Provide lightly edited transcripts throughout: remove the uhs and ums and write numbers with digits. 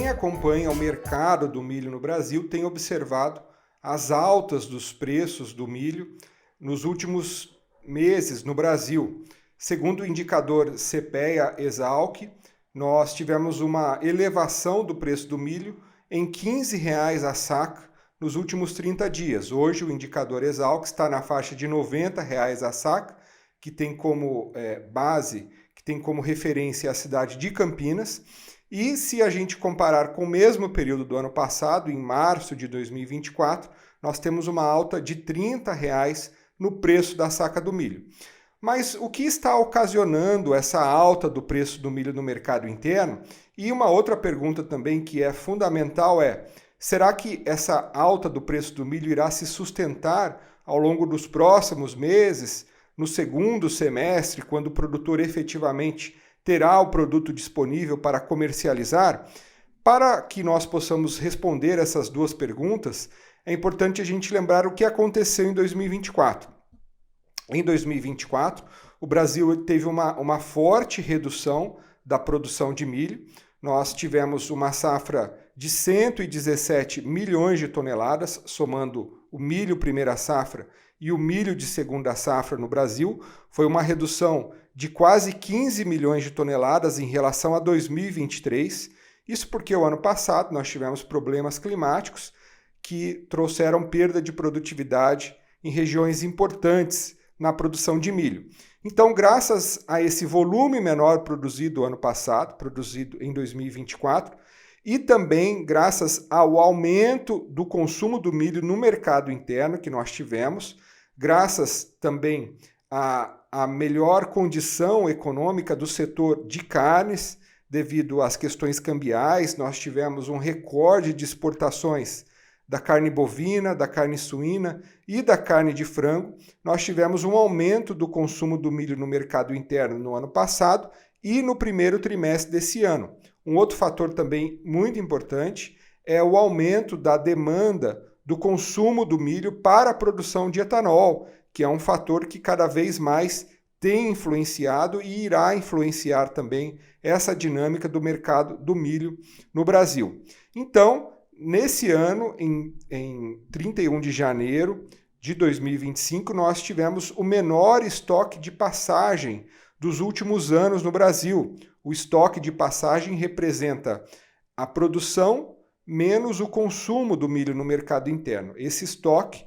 Quem acompanha o mercado do milho no Brasil tem observado as altas dos preços do milho nos últimos meses no Brasil. Segundo o indicador CPEA-Esalq, nós tivemos uma elevação do preço do milho em R$ 15 a saca nos últimos 30 dias. Hoje o indicador Esalq está na faixa de R$ 90 a saca, que tem como base, que tem como referência a cidade de Campinas. E se a gente comparar com o mesmo período do ano passado, em março de 2024, nós temos uma alta de R$ 30 no preço da saca do milho. Mas o que está ocasionando essa alta do preço do milho no mercado interno? E uma outra pergunta também que é fundamental é: será que essa alta do preço do milho irá se sustentar ao longo dos próximos meses, no segundo semestre, quando o produtor efetivamente terá o produto disponível para comercializar? Para que nós possamos responder essas duas perguntas, é importante a gente lembrar o que aconteceu em 2024. Em 2024, o Brasil teve uma forte redução da produção de milho. Nós tivemos uma safra de 117 milhões de toneladas, somando o milho primeira safra e o milho de segunda safra no Brasil. Foi uma redução de quase 15 milhões de toneladas em relação a 2023. Isso porque o ano passado nós tivemos problemas climáticos que trouxeram perda de produtividade em regiões importantes na produção de milho. Então, graças a esse volume menor produzido ano passado, produzido em 2024, e também graças ao aumento do consumo do milho no mercado interno que nós tivemos, graças também à melhor condição econômica do setor de carnes, devido às questões cambiais, nós tivemos um recorde de exportações da carne bovina, da carne suína e da carne de frango. Nós tivemos um aumento do consumo do milho no mercado interno no ano passado e no primeiro trimestre desse ano. Um outro fator também muito importante é o aumento da demanda do consumo do milho para a produção de etanol, que é um fator que cada vez mais tem influenciado e irá influenciar também essa dinâmica do mercado do milho no Brasil. Então, nesse ano, em 31 de janeiro de 2025, nós tivemos o menor estoque de passagem dos últimos anos no Brasil. O estoque de passagem representa a produção menos o consumo do milho no mercado interno. Esse estoque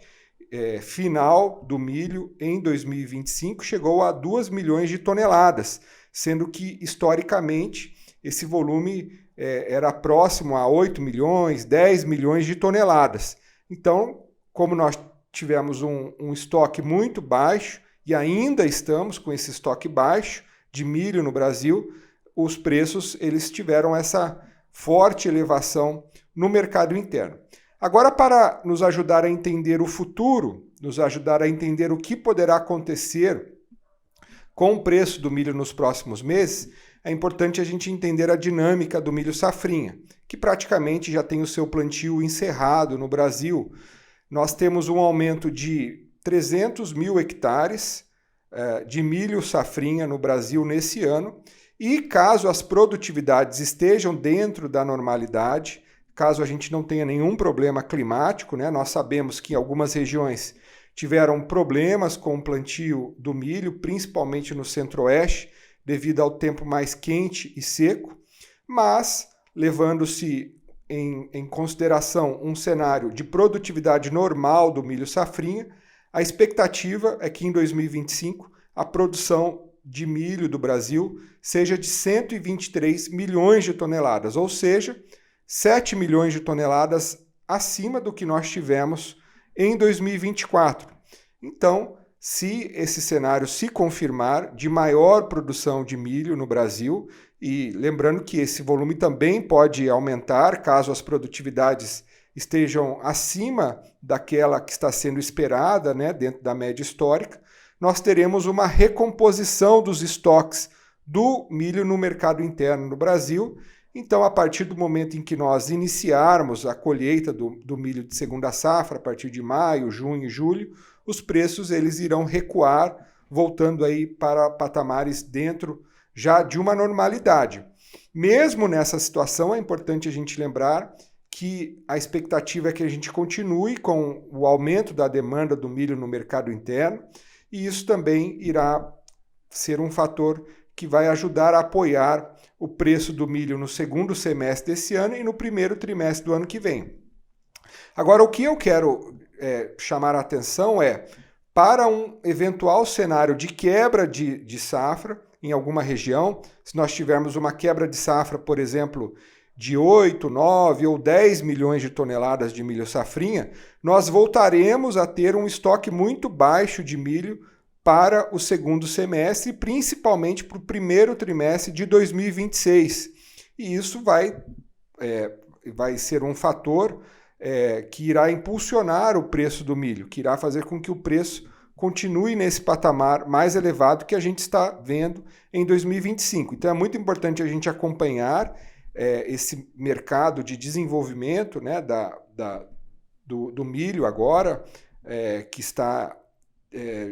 final do milho em 2025 chegou a 2 milhões de toneladas, sendo que, historicamente, esse volume era próximo a 8 milhões, 10 milhões de toneladas. Então, como nós tivemos um estoque muito baixo e ainda estamos com esse estoque baixo de milho no Brasil, os preços eles tiveram essa forte elevação no mercado interno. Agora, para nos ajudar a entender o futuro, nos ajudar a entender o que poderá acontecer com o preço do milho nos próximos meses, é importante a gente entender a dinâmica do milho safrinha, que praticamente já tem o seu plantio encerrado no Brasil. Nós temos um aumento de 300 mil hectares de milho safrinha no Brasil nesse ano, e caso as produtividades estejam dentro da normalidade, caso a gente não tenha nenhum problema climático, né? Nós sabemos que algumas regiões tiveram problemas com o plantio do milho, principalmente no centro-oeste, devido ao tempo mais quente e seco, mas levando-se em consideração um cenário de produtividade normal do milho safrinha, a expectativa é que em 2025 a produção de milho do Brasil seja de 123 milhões de toneladas, ou seja, 7 milhões de toneladas acima do que nós tivemos em 2024. Então, se esse cenário se confirmar de maior produção de milho no Brasil, e lembrando que esse volume também pode aumentar caso as produtividades estejam acima daquela que está sendo esperada, né, dentro da média histórica, nós teremos uma recomposição dos estoques do milho no mercado interno no Brasil. Então, a partir do momento em que nós iniciarmos a colheita do milho de segunda safra, a partir de maio, junho e julho, os preços eles irão recuar, voltando aí para patamares dentro já de uma normalidade. Mesmo nessa situação, é importante a gente lembrar que a expectativa é que a gente continue com o aumento da demanda do milho no mercado interno, e isso também irá ser um fator que vai ajudar a apoiar o preço do milho no segundo semestre desse ano e no primeiro trimestre do ano que vem. Agora, o que eu quero chamar a atenção é, para um eventual cenário de quebra de safra em alguma região, se nós tivermos uma quebra de safra, por exemplo, de 8, 9 ou 10 milhões de toneladas de milho safrinha, nós voltaremos a ter um estoque muito baixo de milho para o segundo semestre, principalmente para o primeiro trimestre de 2026. E isso vai ser um fator que irá impulsionar o preço do milho, que irá fazer com que o preço continue nesse patamar mais elevado que a gente está vendo em 2025. Então é muito importante a gente acompanhar esse mercado de desenvolvimento, né, do milho agora, que está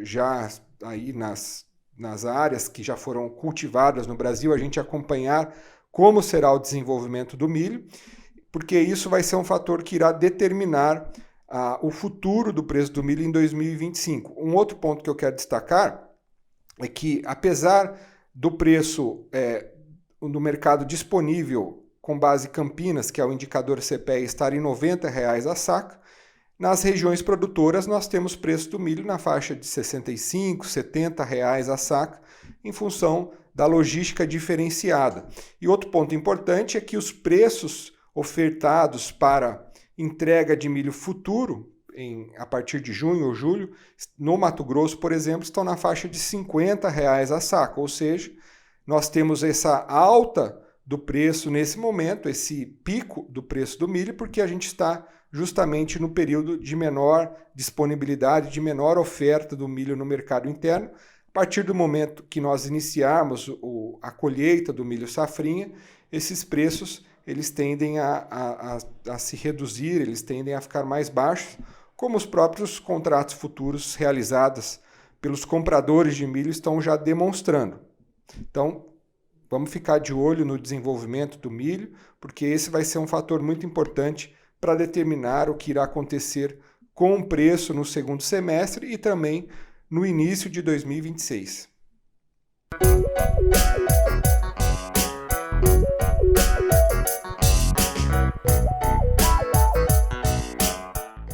já aí nas áreas que já foram cultivadas no Brasil, a gente acompanhar como será o desenvolvimento do milho, porque isso vai ser um fator que irá determinar o futuro do preço do milho em 2025. Um outro ponto que eu quero destacar é que, apesar do preço no mercado disponível com base Campinas, que é o indicador CPEA, estar em R$ 90 a saca, nas regiões produtoras nós temos preço do milho na faixa de R$ 65, R$ 70 a saca, em função da logística diferenciada. E outro ponto importante é que os preços ofertados para entrega de milho futuro, a partir de junho ou julho, no Mato Grosso, por exemplo, estão na faixa de R$ 50 a saca, ou seja, nós temos essa alta do preço nesse momento, esse pico do preço do milho, porque a gente está justamente no período de menor disponibilidade, de menor oferta do milho no mercado interno. A partir do momento que nós iniciarmos a colheita do milho safrinha, esses preços eles tendem a se reduzir, eles tendem a ficar mais baixos, como os próprios contratos futuros realizados pelos compradores de milho estão já demonstrando. Então, vamos ficar de olho no desenvolvimento do milho, porque esse vai ser um fator muito importante para determinar o que irá acontecer com o preço no segundo semestre e também no início de 2026.